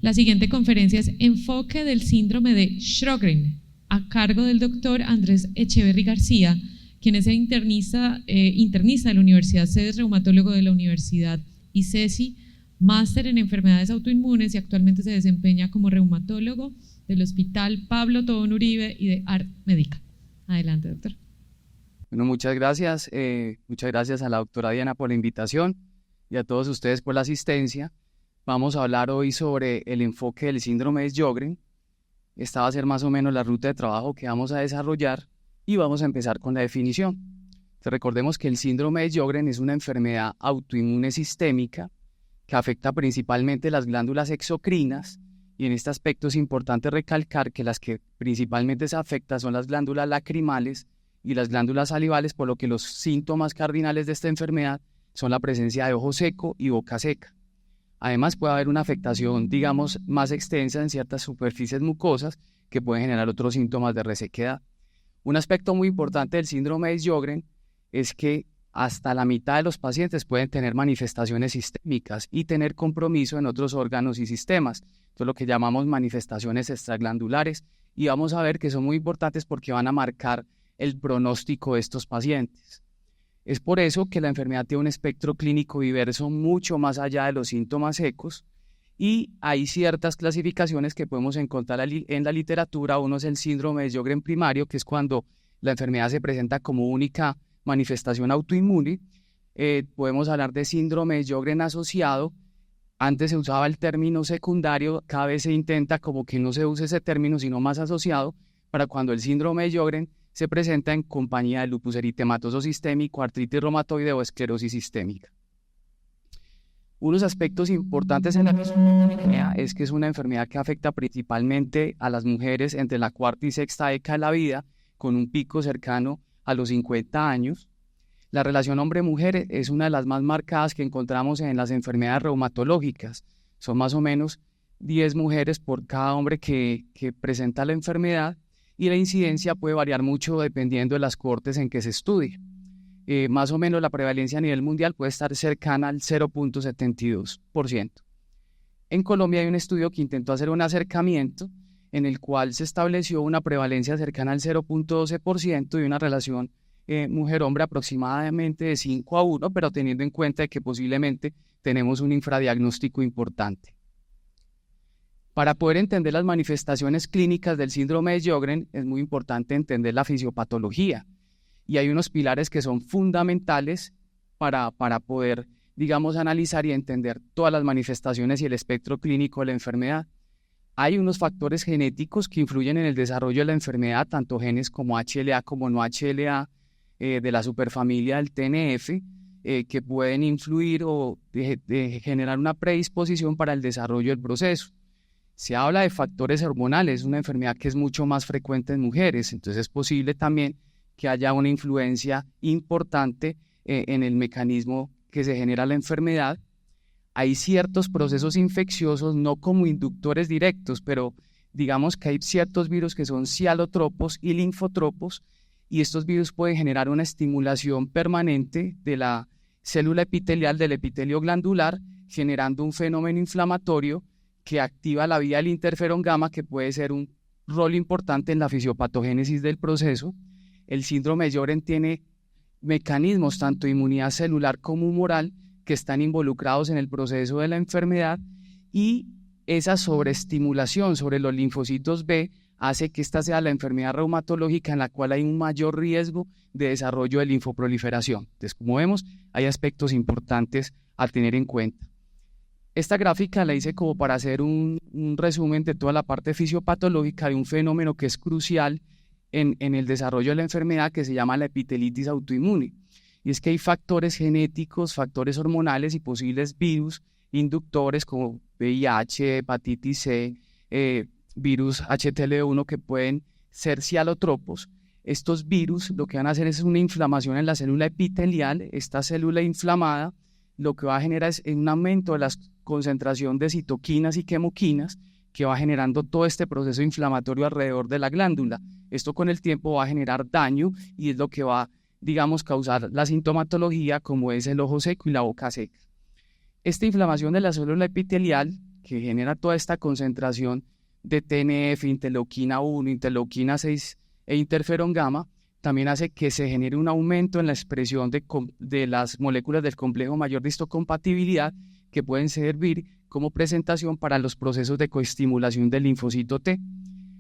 La siguiente conferencia es Enfoque del síndrome de Sjögren, a cargo del doctor Andrés Echeverry García, quien es el internista de la Universidad CEDES, reumatólogo de la Universidad ICESI, máster en enfermedades autoinmunes y actualmente se desempeña como reumatólogo del Hospital Pablo Tobón Uribe y de ART Médica. Adelante, doctor. Bueno, muchas gracias a la doctora Diana por la invitación y a todos ustedes por la asistencia. Vamos a hablar hoy sobre el enfoque del síndrome de Sjögren. Esta va a ser más o menos la ruta de trabajo que vamos a desarrollar y vamos a empezar con la definición. Entonces, recordemos que el síndrome de Sjögren es una enfermedad autoinmune sistémica que afecta principalmente las glándulas exocrinas, y en este aspecto es importante recalcar que las que principalmente se afectan son las glándulas lacrimales y las glándulas salivales, por lo que los síntomas cardinales de esta enfermedad son la presencia de ojo seco y boca seca. Además, puede haber una afectación, digamos, más extensa en ciertas superficies mucosas que pueden generar otros síntomas de resequedad. Un aspecto muy importante del síndrome de Sjögren es que hasta la mitad de los pacientes pueden tener manifestaciones sistémicas y tener compromiso en otros órganos y sistemas. Esto es lo que llamamos manifestaciones extraglandulares, y vamos a ver que son muy importantes porque van a marcar el pronóstico de estos pacientes. Es por eso que la enfermedad tiene un espectro clínico diverso mucho más allá de los síntomas secos, y hay ciertas clasificaciones que podemos encontrar en la literatura. Uno es el síndrome de Sjögren primario, que es cuando la enfermedad se presenta como única manifestación autoinmune. Podemos hablar de síndrome de Sjögren asociado. Antes se usaba el término secundario, cada vez se intenta como que no se use ese término, sino más asociado, para cuando el síndrome de Sjögren se presenta en compañía de lupus eritematoso sistémico, artritis reumatoide o esclerosis sistémica. Unos aspectos importantes en la enfermedad es que es una enfermedad que afecta principalmente a las mujeres entre la cuarta y sexta década de la vida, con un pico cercano a los 50 años. La relación hombre-mujer es una de las más marcadas que encontramos en las enfermedades reumatológicas. Son más o menos 10 mujeres por cada hombre que presenta la enfermedad, y la incidencia puede variar mucho dependiendo de las cohortes en que se estudie. Más o menos la prevalencia a nivel mundial puede estar cercana al 0.72%. En Colombia hay un estudio que intentó hacer un acercamiento en el cual se estableció una prevalencia cercana al 0.12% y una relación mujer-hombre aproximadamente de 5:1, pero teniendo en cuenta que posiblemente tenemos un infradiagnóstico importante. Para poder entender las manifestaciones clínicas del síndrome de Sjögren es muy importante entender la fisiopatología, y hay unos pilares que son fundamentales para poder, digamos, analizar y entender todas las manifestaciones y el espectro clínico de la enfermedad. Hay unos factores genéticos que influyen en el desarrollo de la enfermedad, tanto genes como HLA como no HLA, de la superfamilia del TNF, que pueden influir o de generar una predisposición para el desarrollo del proceso. Se habla de factores hormonales, una enfermedad que es mucho más frecuente en mujeres, entonces es posible también que haya una influencia importante en el mecanismo que se genera la enfermedad. Hay ciertos procesos infecciosos, no como inductores directos, pero digamos que hay ciertos virus que son cialotropos y linfotropos, y estos virus pueden generar una estimulación permanente de la célula epitelial, del epitelio glandular, generando un fenómeno inflamatorio que activa la vía del interferón gamma, que puede ser un rol importante en la fisiopatogénesis del proceso. El síndrome de Sjögren tiene mecanismos tanto de inmunidad celular como humoral que están involucrados en el proceso de la enfermedad, y esa sobreestimulación sobre los linfocitos B hace que esta sea la enfermedad reumatológica en la cual hay un mayor riesgo de desarrollo de linfoproliferación. Entonces, como vemos, hay aspectos importantes a tener en cuenta. Esta gráfica la hice como para hacer un resumen de toda la parte fisiopatológica de un fenómeno que es crucial en el desarrollo de la enfermedad, que se llama la epitelitis autoinmune. Y es que hay factores genéticos, factores hormonales y posibles virus inductores como VIH, hepatitis C, virus HTLV1, que pueden ser cialotropos. Estos virus lo que van a hacer es una inflamación en la célula epitelial. Esta célula inflamada lo que va a generar es un aumento de la concentración de citoquinas y quemoquinas, que va generando todo este proceso inflamatorio alrededor de la glándula. Esto con el tiempo va a generar daño y es lo que va, digamos, causar la sintomatología, como es el ojo seco y la boca seca. Esta inflamación de la célula epitelial que genera toda esta concentración de TNF, interleuquina 1, interleuquina 6 e interferón gamma, también hace que se genere un aumento en la expresión de las moléculas del complejo mayor de histocompatibilidad que pueden servir como presentación para los procesos de coestimulación del linfocito T.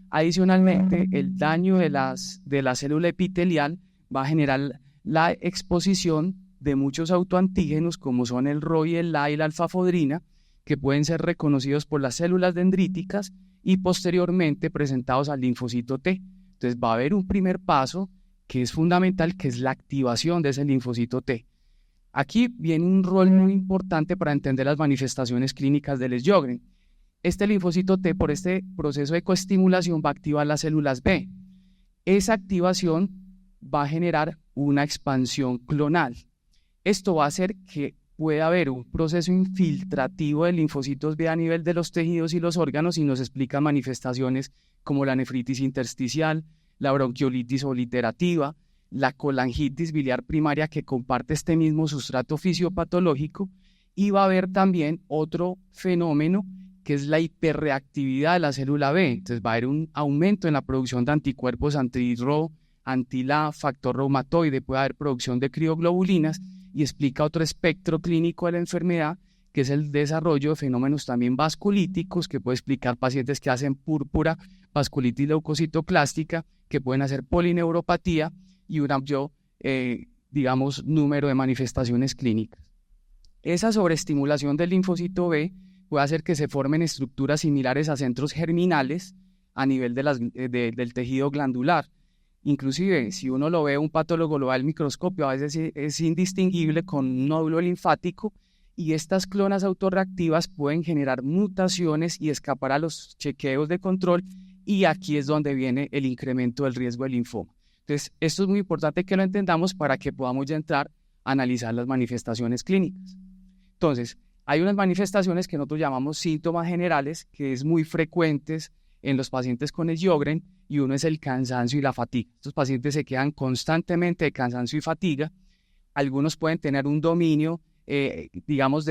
Adicionalmente, el daño de la célula epitelial va a generar la exposición de muchos autoantígenos como son el ROI, el LA y la alfafodrina, que pueden ser reconocidos por las células dendríticas y posteriormente presentados al linfocito T. Entonces va a haber un primer paso que es fundamental, que es la activación de ese linfocito T. Aquí viene un rol muy importante para entender las manifestaciones clínicas del Sjögren. Este linfocito T, por este proceso de coestimulación, va a activar las células B. Esa activación va a generar una expansión clonal. Esto va a hacer que pueda haber un proceso infiltrativo de linfocitos B a nivel de los tejidos y los órganos y nos explica manifestaciones como la nefritis intersticial, la bronquiolitis obliterativa, la colangitis biliar primaria que comparte este mismo sustrato fisiopatológico, y va a haber también otro fenómeno que es la hiperreactividad de la célula B. Entonces va a haber un aumento en la producción de anticuerpos anti-Rho, anti-LA, factor reumatoide, puede haber producción de crioglobulinas y explica otro espectro clínico de la enfermedad que es el desarrollo de fenómenos también vasculíticos que puede explicar pacientes que hacen púrpura, vasculitis leucocitoclástica, que pueden hacer polineuropatía y un amplio, número de manifestaciones clínicas. Esa sobreestimulación del linfocito B puede hacer que se formen estructuras similares a centros germinales a nivel del tejido glandular. Inclusive, si uno lo ve, un patólogo lo ve al microscopio, a veces es indistinguible con un nódulo linfático, y estas clonas autorreactivas pueden generar mutaciones y escapar a los chequeos de control, y aquí es donde viene el incremento del riesgo de linfoma. Entonces, esto es muy importante que lo entendamos para que podamos ya entrar a analizar las manifestaciones clínicas. Entonces, hay unas manifestaciones que nosotros llamamos síntomas generales, que es muy frecuentes en los pacientes con Sjögren, y uno es el cansancio y la fatiga. Estos pacientes se quedan constantemente de cansancio y fatiga. Algunos pueden tener un dominio, de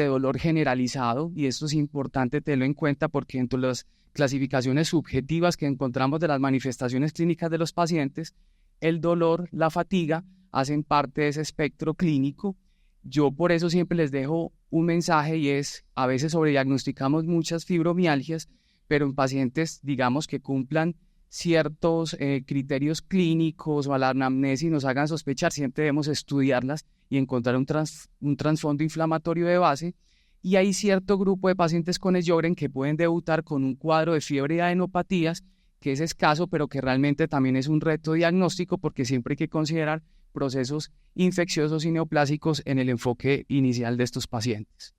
dolor generalizado, y esto es importante tenerlo en cuenta porque entre las clasificaciones subjetivas que encontramos de las manifestaciones clínicas de los pacientes, el dolor, la fatiga, hacen parte de ese espectro clínico. Yo por eso siempre les dejo un mensaje, y es, a veces sobrediagnosticamos muchas fibromialgias, pero en pacientes, que cumplan ciertos criterios clínicos o a la anamnesis nos hagan sospechar, siempre debemos estudiarlas y encontrar un trasfondo inflamatorio de base. Y hay cierto grupo de pacientes con Sjögren que pueden debutar con un cuadro de fiebre y adenopatías, que es escaso, pero que realmente también es un reto diagnóstico porque siempre hay que considerar procesos infecciosos y neoplásicos en el enfoque inicial de estos pacientes.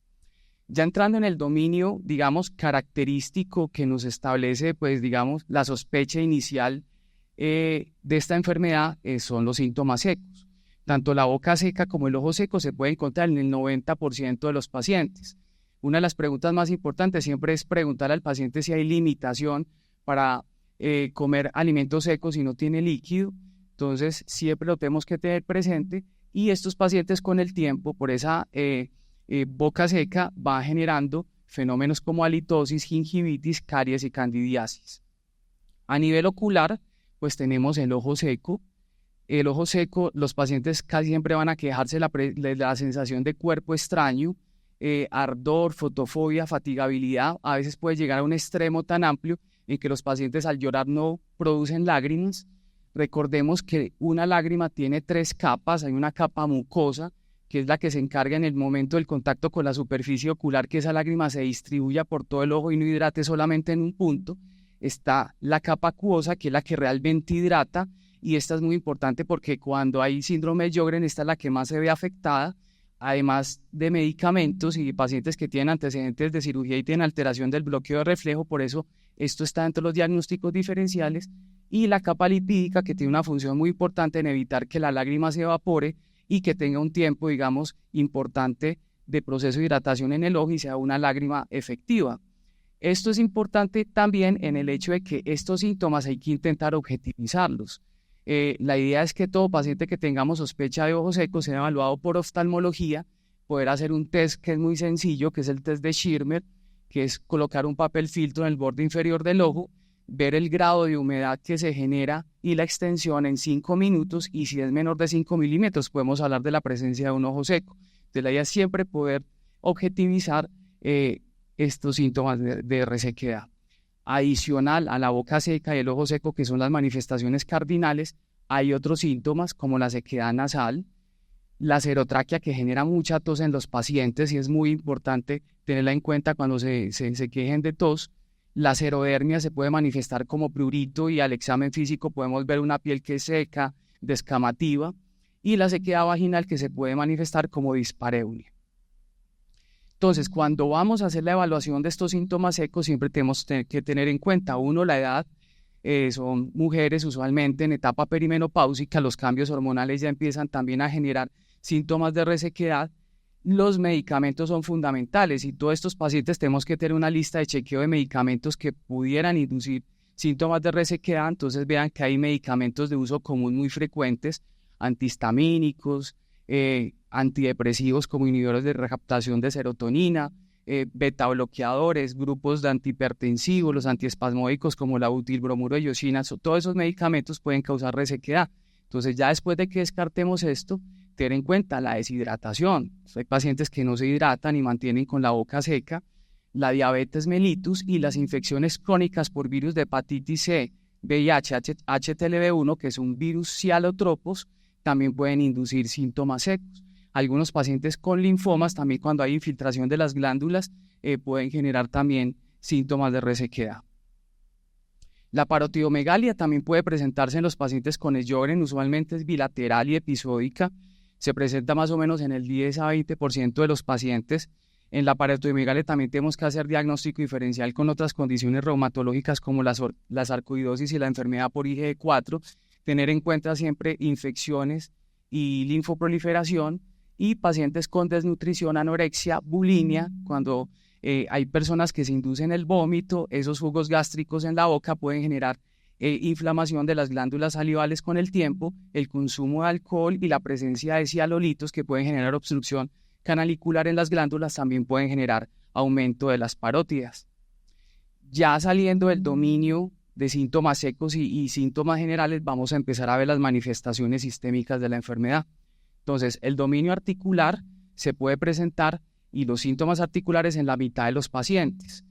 Ya entrando en el dominio, característico que nos establece, la sospecha inicial de esta enfermedad son los síntomas secos. Tanto la boca seca como el ojo seco se puede encontrar en el 90% de los pacientes. Una de las preguntas más importantes siempre es preguntar al paciente si hay limitación para comer alimentos secos si no tiene líquido. Entonces, siempre lo tenemos que tener presente, y estos pacientes con el tiempo, por esa boca seca, va generando fenómenos como halitosis, gingivitis, caries y candidiasis. A nivel ocular, pues tenemos el ojo seco. El ojo seco, los pacientes casi siempre van a quejarse de la sensación de cuerpo extraño, ardor, fotofobia, fatigabilidad. A veces puede llegar a un extremo tan amplio en que los pacientes al llorar no producen lágrimas. Recordemos que una lágrima tiene 3 capas. Hay una capa mucosa, que es la que se encarga en el momento del contacto con la superficie ocular que esa lágrima se distribuya por todo el ojo y no hidrate solamente en un punto. Está la capa acuosa, que es la que realmente hidrata, y esta es muy importante porque cuando hay síndrome de Sjögren, esta es la que más se ve afectada, además de medicamentos y pacientes que tienen antecedentes de cirugía y tienen alteración del bloqueo de reflejo. Por eso esto está dentro de los diagnósticos diferenciales. Y la capa lipídica, que tiene una función muy importante en evitar que la lágrima se evapore y que tenga un tiempo, importante de proceso de hidratación en el ojo y sea una lágrima efectiva. Esto es importante también en el hecho de que estos síntomas hay que intentar objetivizarlos. La idea es que todo paciente que tengamos sospecha de ojo seco sea evaluado por oftalmología, poder hacer un test que es muy sencillo, que es el test de Schirmer, que es colocar un papel filtro en el borde inferior del ojo, ver el grado de humedad que se genera y la extensión en 5 minutos, y si es menor de 5 milímetros podemos hablar de la presencia de un ojo seco. Entonces la idea es siempre poder objetivizar estos síntomas de resequedad. Adicional a la boca seca y el ojo seco, que son las manifestaciones cardinales, hay otros síntomas como la sequedad nasal, la serotraquia, que genera mucha tos en los pacientes y es muy importante tenerla en cuenta cuando se quejen de tos. La serodermia se puede manifestar como prurito y al examen físico podemos ver una piel que es seca, descamativa, y la sequedad vaginal, que se puede manifestar como dispareunia. Entonces, cuando vamos a hacer la evaluación de estos síntomas secos, siempre tenemos que tener en cuenta, uno, la edad. Son mujeres usualmente en etapa perimenopáusica, los cambios hormonales ya empiezan también a generar síntomas de resequedad. Los medicamentos son fundamentales y todos estos pacientes tenemos que tener una lista de chequeo de medicamentos que pudieran inducir síntomas de resequedad. Entonces vean que hay medicamentos de uso común muy frecuentes, antihistamínicos, antidepresivos como inhibidores de recaptación de serotonina, beta bloqueadores, grupos de antihipertensivos, los antiespasmódicos como la butilbromuro de iosina. Todos esos medicamentos pueden causar resequedad. Entonces ya después de que descartemos esto, tener en cuenta la deshidratación. Hay pacientes que no se hidratan y mantienen con la boca seca, la diabetes mellitus y las infecciones crónicas por virus de hepatitis C, VIH, HTLV1, que es un virus cialotropos, también pueden inducir síntomas secos. Algunos pacientes con linfomas, también cuando hay infiltración de las glándulas, pueden generar también síntomas de resequedad. La parotidomegalia también puede presentarse en los pacientes con Sjögren, usualmente es bilateral y episódica, se presenta más o menos en el 10 a 20% de los pacientes. En la parotidomegalia también tenemos que hacer diagnóstico diferencial con otras condiciones reumatológicas como la sarcoidosis y la enfermedad por IgE4, tener en cuenta siempre infecciones y linfoproliferación, y pacientes con desnutrición, anorexia, bulimia, cuando hay personas que se inducen el vómito, esos jugos gástricos en la boca pueden generar inflamación de las glándulas salivales con el tiempo, el consumo de alcohol y la presencia de cialolitos que pueden generar obstrucción canalicular en las glándulas también pueden generar aumento de las parótidas. Ya saliendo del dominio de síntomas secos y síntomas generales, vamos a empezar a ver las manifestaciones sistémicas de la enfermedad. Entonces, el dominio articular se puede presentar y los síntomas articulares en la mitad de los pacientes.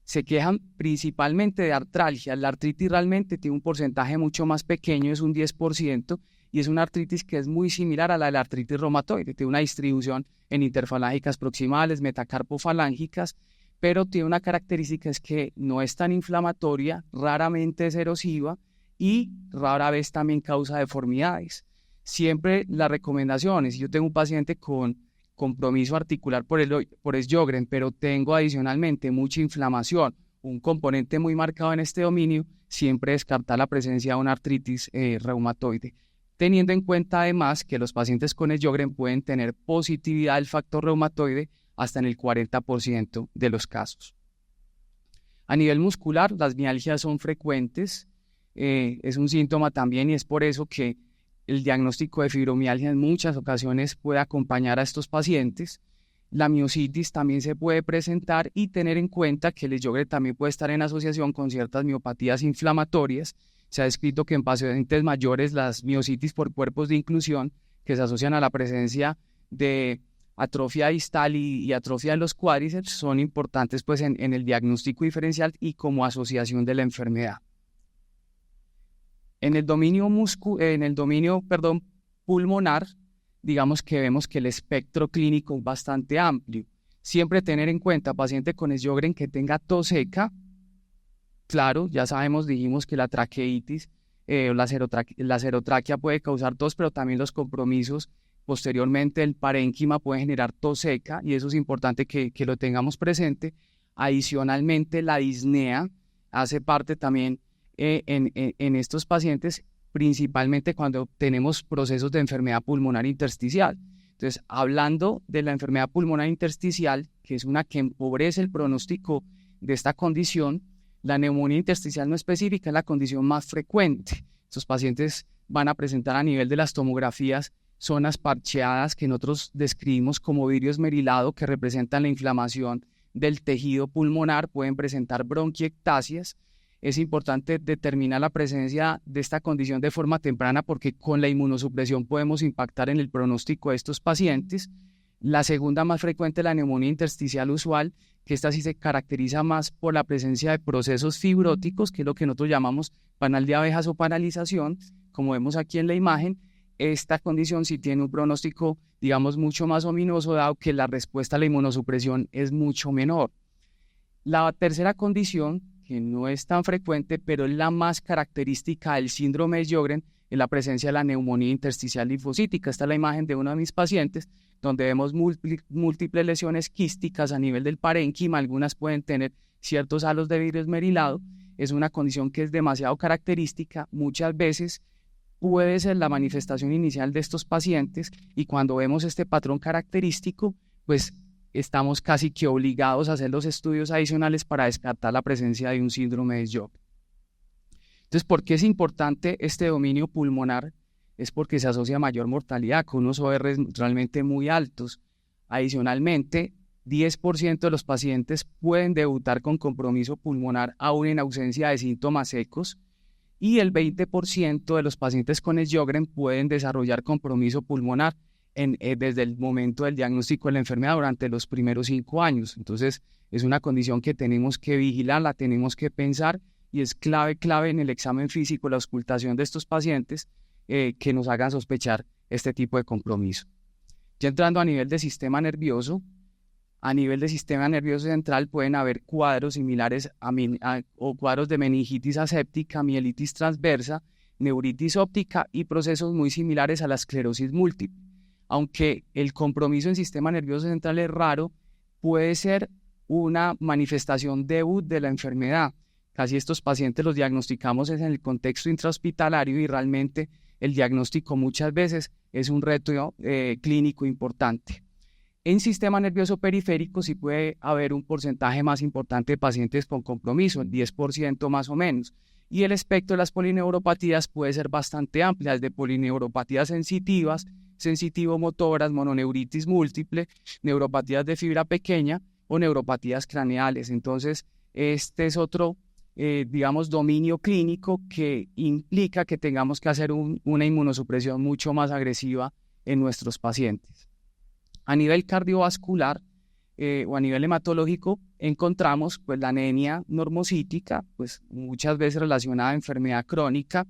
Se quejan principalmente de artralgia. La artritis realmente tiene un porcentaje mucho más pequeño, es un 10%, y es una artritis que es muy similar a la de la artritis reumatoide. Tiene una distribución en interfalángicas proximales, metacarpofalángicas, pero tiene una característica, es que no es tan inflamatoria, raramente es erosiva y rara vez también causa deformidades. Siempre las recomendaciones, si yo tengo un paciente con compromiso articular por Sjögren, pero tengo adicionalmente mucha inflamación, un componente muy marcado en este dominio, siempre descartar la presencia de una artritis reumatoide, teniendo en cuenta además que los pacientes con Sjögren pueden tener positividad del factor reumatoide hasta en el 40% de los casos. A nivel muscular, las mialgias son frecuentes, es un síntoma también y es por eso que el diagnóstico de fibromialgia en muchas ocasiones puede acompañar a estos pacientes. La miositis también se puede presentar y tener en cuenta que el Sjögren también puede estar en asociación con ciertas miopatías inflamatorias. Se ha descrito que en pacientes mayores las miositis por cuerpos de inclusión que se asocian a la presencia de atrofia distal y atrofia de los cuádriceps son importantes pues, en el diagnóstico diferencial y como asociación de la enfermedad. En el dominio pulmonar, digamos que vemos que el espectro clínico es bastante amplio. Siempre tener en cuenta paciente con Sjögren que tenga tos seca. Claro, ya sabemos, dijimos que la traqueitis, la serotraquia puede causar tos, pero también los compromisos posteriormente el parénquima puede generar tos seca y eso es importante que lo tengamos presente. Adicionalmente, la disnea hace parte también en estos pacientes, principalmente cuando tenemos procesos de enfermedad pulmonar intersticial. Entonces, hablando de la enfermedad pulmonar intersticial, que es una que empobrece el pronóstico de esta condición, la neumonía intersticial no específica es la condición más frecuente. Estos pacientes van a presentar a nivel de las tomografías zonas parcheadas que nosotros describimos como vidrio esmerilado que representan la inflamación del tejido pulmonar, pueden presentar bronquiectasias. Es importante determinar la presencia de esta condición de forma temprana porque con la inmunosupresión podemos impactar en el pronóstico de estos pacientes. La segunda más frecuente es la neumonía intersticial usual, que esta sí se caracteriza más por la presencia de procesos fibróticos, que es lo que nosotros llamamos panal de abejas o paralización, como vemos aquí en la imagen. Esta condición sí tiene un pronóstico, digamos, mucho más ominoso, dado que la respuesta a la inmunosupresión es mucho menor. La tercera condición, que no es tan frecuente, pero es la más característica del síndrome de Sjögren, es la presencia de la neumonía intersticial linfocítica. Esta es la imagen de uno de mis pacientes, donde vemos múltiples lesiones quísticas a nivel del parénquima, algunas pueden tener ciertos halos de vidrio esmerilado. Es una condición que es demasiado característica, muchas veces puede ser la manifestación inicial de estos pacientes, y cuando vemos este patrón característico, pues estamos casi que obligados a hacer los estudios adicionales para descartar la presencia de un síndrome de Sjögren. Entonces, ¿por qué es importante este dominio pulmonar? Es porque se asocia a mayor mortalidad, con unos ORs realmente muy altos. Adicionalmente, 10% de los pacientes pueden debutar con compromiso pulmonar aún en ausencia de síntomas secos, y el 20% de los pacientes con Sjögren pueden desarrollar compromiso pulmonar desde el momento del diagnóstico de la enfermedad durante los primeros 5 años. Entonces, es una condición que tenemos que vigilar, la tenemos que pensar, y es clave en el examen físico, la auscultación de estos pacientes, que nos hagan sospechar este tipo de compromiso. Ya entrando a nivel de sistema nervioso, a nivel de sistema nervioso central pueden haber cuadros similares o cuadros de meningitis aséptica, mielitis transversa, neuritis óptica y procesos muy similares a la esclerosis múltiple. Aunque el compromiso en sistema nervioso central es raro, puede ser una manifestación debut de la enfermedad. Casi estos pacientes los diagnosticamos en el contexto intrahospitalario, y realmente el diagnóstico muchas veces es un reto clínico importante. En sistema nervioso periférico sí puede haber un porcentaje más importante de pacientes con compromiso, el 10% más o menos, y el espectro de las polineuropatías puede ser bastante amplio, desde polineuropatías sensitivas, sensitivo-motoras, mononeuritis múltiple, neuropatías de fibra pequeña o neuropatías craneales. Entonces, este es otro dominio clínico que implica que tengamos que hacer una inmunosupresión mucho más agresiva en nuestros pacientes. A nivel cardiovascular o a nivel hematológico encontramos pues la anemia normocítica, pues muchas veces relacionada a enfermedad crónica,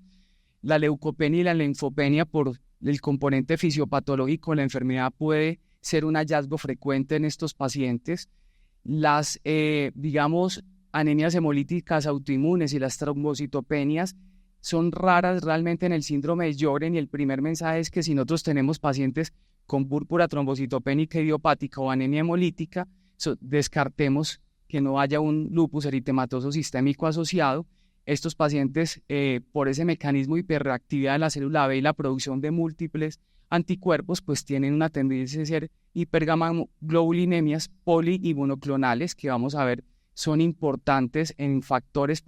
la leucopenia y la linfopenia por el componente fisiopatológico de la enfermedad puede ser un hallazgo frecuente en estos pacientes. Las anemias hemolíticas autoinmunes y las trombocitopenias son raras realmente en el síndrome de Sjögren, y el primer mensaje es que si nosotros tenemos pacientes con púrpura trombocitopénica idiopática o anemia hemolítica, descartemos que no haya un lupus eritematoso sistémico asociado. Estos pacientes, por ese mecanismo de hiperreactividad de la célula B y la producción de múltiples anticuerpos, pues tienen una tendencia a ser hipergamaglobulinemias poli y monoclonales, que vamos a ver son importantes en factores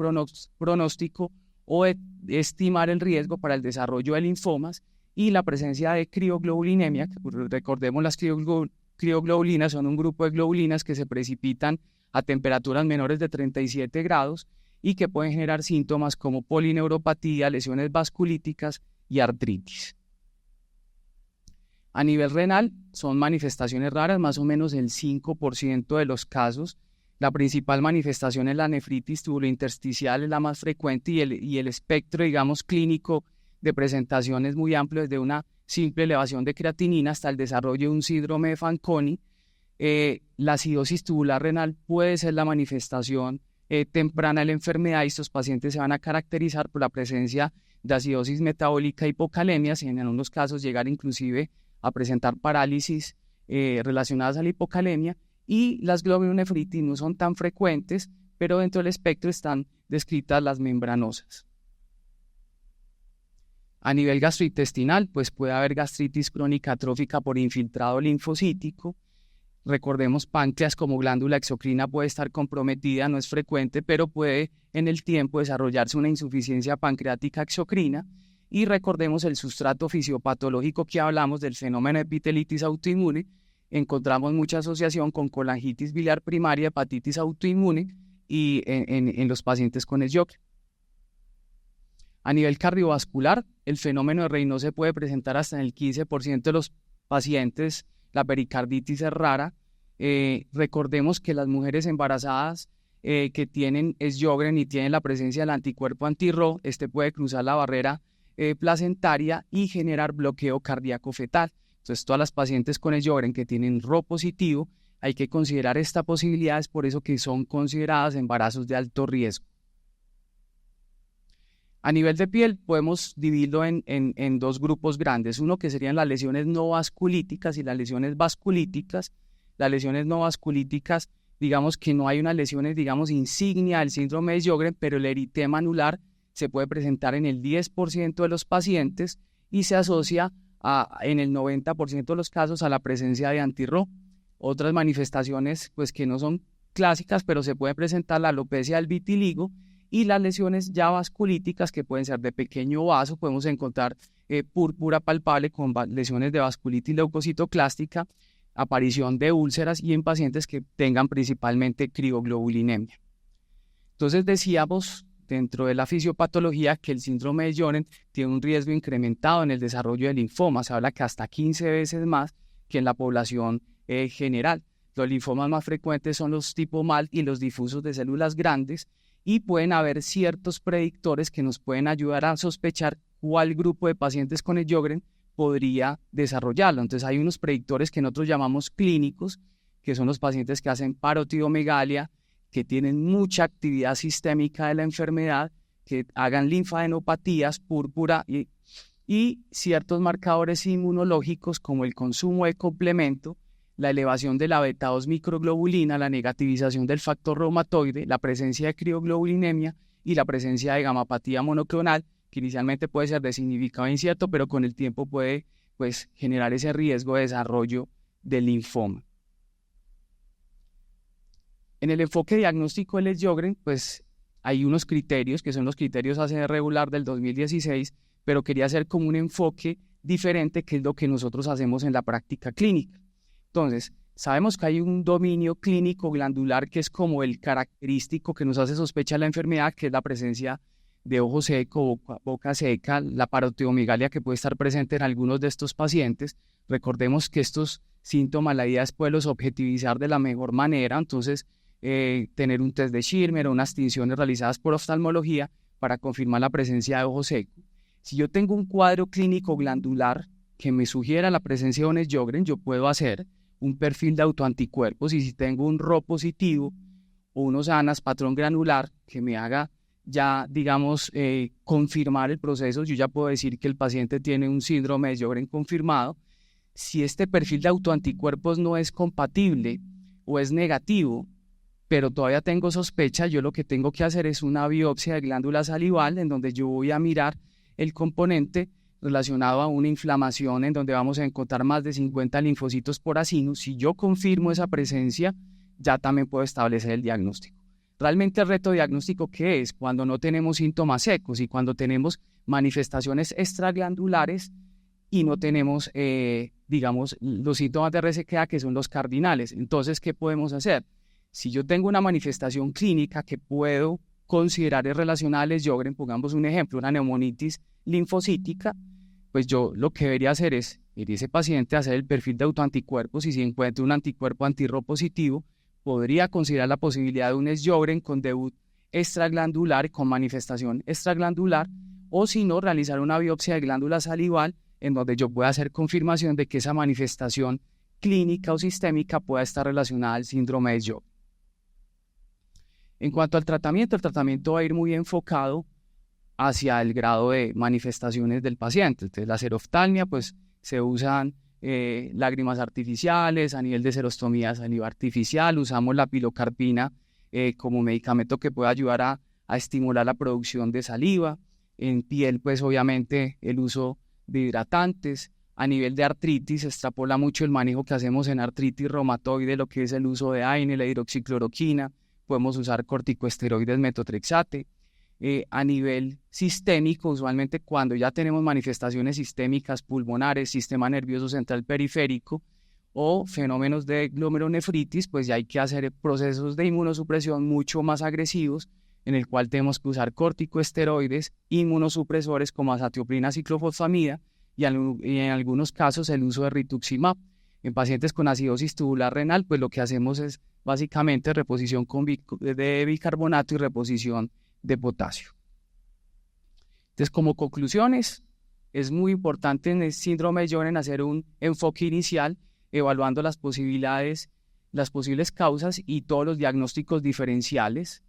pronóstico o estimar el riesgo para el desarrollo de linfomas, y la presencia de crioglobulinemia. Recordemos, las crioglobulinas son un grupo de globulinas que se precipitan a temperaturas menores de 37 grados y que pueden generar síntomas como polineuropatía, lesiones vasculíticas y artritis. A nivel renal son manifestaciones raras, más o menos el 5% de los casos. La principal manifestación es la nefritis tubulointersticial, es la más frecuente, y el espectro, clínico de presentación es muy amplio, desde una simple elevación de creatinina hasta el desarrollo de un síndrome de Fanconi. La acidosis tubular renal puede ser la manifestación temprana de la enfermedad, y estos pacientes se van a caracterizar por la presencia de acidosis metabólica, hipocalemias, y en algunos casos llegar inclusive a presentar parálisis relacionadas a la hipocalemia. Y las globulonefritis no son tan frecuentes, pero dentro del espectro están descritas las membranosas. A nivel gastrointestinal, pues puede haber gastritis crónica atrófica por infiltrado linfocítico. Recordemos, páncreas como glándula exocrina puede estar comprometida, no es frecuente, pero puede en el tiempo desarrollarse una insuficiencia pancreática exocrina. Y recordemos el sustrato fisiopatológico que hablamos del fenómeno de epitelitis autoinmune, encontramos mucha asociación con colangitis biliar primaria, hepatitis autoinmune y en los pacientes con Sjögren. A nivel cardiovascular, el fenómeno de Raynaud se puede presentar hasta en el 15% de los pacientes. La pericarditis es rara. Recordemos que las mujeres embarazadas que tienen Sjögren y tienen la presencia del anticuerpo anti-Rho, este puede cruzar la barrera placentaria y generar bloqueo cardíaco fetal. Entonces, todas las pacientes con Sjögren que tienen Rho positivo, hay que considerar esta posibilidad, es por eso que son consideradas embarazos de alto riesgo. A nivel de piel, podemos dividirlo en dos grupos grandes. Uno que serían las lesiones no vasculíticas y las lesiones vasculíticas. Las lesiones no vasculíticas, digamos que no hay unas lesiones, digamos, insignia del síndrome de Sjögren, pero el eritema anular se puede presentar en el 10% de los pacientes y se asocia en el 90% de los casos a la presencia de anti-Rho. Otras manifestaciones, pues que no son clásicas, pero se puede presentar la alopecia del vitiligo y las lesiones ya vasculíticas que pueden ser de pequeño vaso. Podemos encontrar púrpura palpable con lesiones de vasculitis leucocitoclástica, aparición de úlceras y en pacientes que tengan principalmente crioglobulinemia. Entonces decíamos dentro de la fisiopatología que el síndrome de Sjögren tiene un riesgo incrementado en el desarrollo de linfoma. Se habla que hasta 15 veces más que en la población general. Los linfomas más frecuentes son los tipo MALT y los difusos de células grandes, y pueden haber ciertos predictores que nos pueden ayudar a sospechar cuál grupo de pacientes con Sjögren podría desarrollarlo. Entonces hay unos predictores que nosotros llamamos clínicos, que son los pacientes que hacen parotidomegalia, que tienen mucha actividad sistémica de la enfermedad, que hagan linfadenopatías, púrpura y ciertos marcadores inmunológicos como el consumo de complemento, la elevación de la beta-2 microglobulina, la negativización del factor reumatoide, la presencia de crioglobulinemia y la presencia de gamapatía monoclonal, que inicialmente puede ser de significado incierto, pero con el tiempo puede generar ese riesgo de desarrollo del linfoma. En el enfoque diagnóstico del Sjögren, pues hay unos criterios que son los criterios ACR regular del 2016, pero quería hacer como un enfoque diferente, que es lo que nosotros hacemos en la práctica clínica. Entonces, sabemos que hay un dominio clínico glandular que es como el característico que nos hace sospechar la enfermedad, que es la presencia de ojo seco, boca seca, la parotidomegalia que puede estar presente en algunos de estos pacientes. Recordemos que estos síntomas la idea es poderlos objetivizar de la mejor manera, entonces tener un test de Schirmer o unas tinciones realizadas por oftalmología para confirmar la presencia de ojo seco. Si yo tengo un cuadro clínico glandular que me sugiera la presencia de un Sjögren, yo puedo hacer un perfil de autoanticuerpos, y si tengo un Rho positivo o unos ANAS patrón granular que me haga ya, digamos, confirmar el proceso, yo ya puedo decir que el paciente tiene un síndrome de Sjögren confirmado. Si este perfil de autoanticuerpos no es compatible o es negativo, pero todavía tengo sospecha, yo lo que tengo que hacer es una biopsia de glándula salival en donde yo voy a mirar el componente relacionado a una inflamación en donde vamos a encontrar más de 50 linfocitos poracino. Si yo confirmo esa presencia, ya también puedo establecer el diagnóstico. Realmente el reto diagnóstico, ¿qué es? Cuando no tenemos síntomas secos y cuando tenemos manifestaciones extraglandulares y no tenemos, digamos, los síntomas de RSQA, que son los cardinales. Entonces, ¿qué podemos hacer? Si yo tengo una manifestación clínica que puedo considerar es relacionada al Sjögren, pongamos un ejemplo, una neumonitis linfocítica, pues yo lo que debería hacer es ir a ese paciente a hacer el perfil de autoanticuerpos, y si encuentro un anticuerpo anti-Rho positivo, podría considerar la posibilidad de un Sjögren con debut extraglandular, con manifestación extraglandular, o si no, realizar una biopsia de glándula salival en donde yo pueda hacer confirmación de que esa manifestación clínica o sistémica pueda estar relacionada al síndrome de Sjögren. En cuanto al tratamiento, el tratamiento va a ir muy enfocado hacia el grado de manifestaciones del paciente. Entonces, la seroftalmia, pues se usan lágrimas artificiales, a nivel de serostomía saliva artificial, usamos la pilocarpina como medicamento que puede ayudar a estimular la producción de saliva. En piel, pues obviamente el uso de hidratantes. A nivel de artritis, se extrapola mucho el manejo que hacemos en artritis reumatoide, lo que es el uso de AINE, la hidroxicloroquina. Podemos usar corticosteroides, metotrexate. A nivel sistémico, usualmente cuando ya tenemos manifestaciones sistémicas pulmonares, sistema nervioso central periférico, o fenómenos de glomerulonefritis, pues ya hay que hacer procesos de inmunosupresión mucho más agresivos, en el cual tenemos que usar corticosteroides, inmunosupresores como azatioprina, ciclofosfamida y en algunos casos el uso de rituximab. En pacientes con acidosis tubular renal, pues lo que hacemos es básicamente reposición de bicarbonato y reposición de potasio. Entonces, como conclusiones, es muy importante en el síndrome de Sjögren hacer un enfoque inicial evaluando las posibles causas y todos los diagnósticos diferenciales.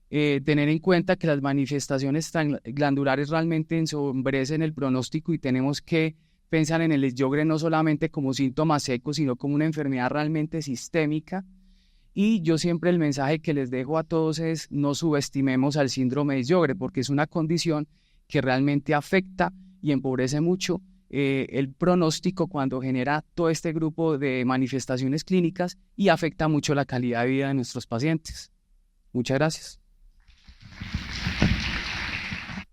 Tener en cuenta que las manifestaciones glandulares realmente ensombrecen el pronóstico y tenemos que pensar en el Sjögren no solamente como síntomas secos, sino como una enfermedad realmente sistémica. Y yo siempre el mensaje que les dejo a todos es no subestimemos al síndrome de Sjögren, porque es una condición que realmente afecta y empobrece mucho el pronóstico cuando genera todo este grupo de manifestaciones clínicas y afecta mucho la calidad de vida de nuestros pacientes. Muchas gracias.